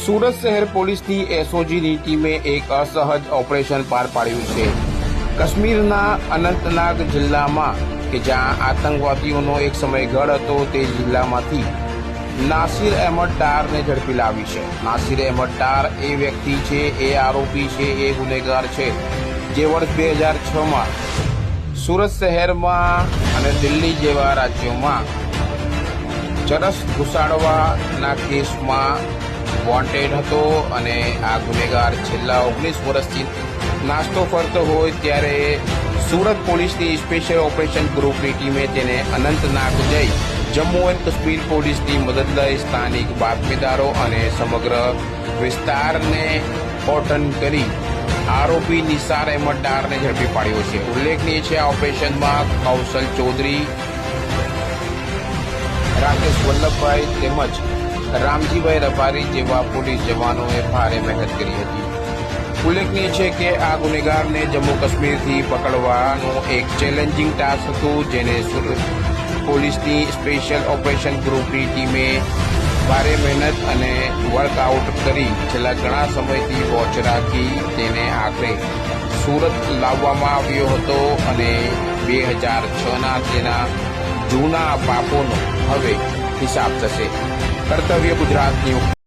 સુરત શહેર પોલીસની એસઓજીની ટીમે એક અસહજ ઓપરેશન પાર પાડ્યું છે. કાશ્મીરના અનંતનાગ જિલ્લામાં કે જ્યાં આતંકવાદીઓનો એક સમય ગઢ હતો, તે જિલ્લામાંથી નાસિર અહેમદ ડારને ઝડપી લાવી છે. નાસિર અહેમદ ડાર એ વ્યક્તિ છે, એ આરોપી છે, એ ગુનેગાર છે જે વર્ષ 2006માં સુરત શહેરમાં અને દિલ્હી જેવા રાજ્યોમાં ચરસ ઘુસાડવાના કેસમાં વોન્ટેડ હતો અને આ ગુનેગાર છેલ્લા 19 વર્ષથી નાસ્તો ફરતો હોય ત્યારે સુરત પોલીસની સ્પેશિયલ ઓપરેશન ગ્રુપની ટીમે તેને અનંતનાગ જઈ જમ્મુ એન્ડ કાશ્મીર પોલીસની મદદ લઈ સ્થાનિક બાતમીદારો અને સમગ્ર વિસ્તારને ઓટન કરી આરોપી નિસાર અહેમદ ડારને ઝડપી પાડ્યો છે. ઉલ્લેખનીય છે, આ ઓપરેશનમાં કૌશલ ચૌધરી, રાકેશ વલ્લભભાઈ તેમજ રામજીભાઈ રબારી જેવા પોલીસ જવાનોએ ભારે મહેનત કરી હતી. ઉલ્લેખનીય છે કે આ ગુનેગારને જમ્મુ કાશ્મીરથી પકડવાનું એક ચેલેન્જિંગ ટાસ્ક હતું, જેને સુરત પોલીસની સ્પેશિયલ ઓપરેશન ગ્રુપની ટીમે ભારે મહેનત અને વર્કઆઉટ કરી છેલ્લા ઘણા સમયથી વોચ રાખી તેને આખરે સુરત લાવવામાં આવ્યો હતો અને 2006ના તેના જૂના પાપોનો હવે હિસાબ થશે. કર્તવ્ય ગુજરાત ન્યૂઝ.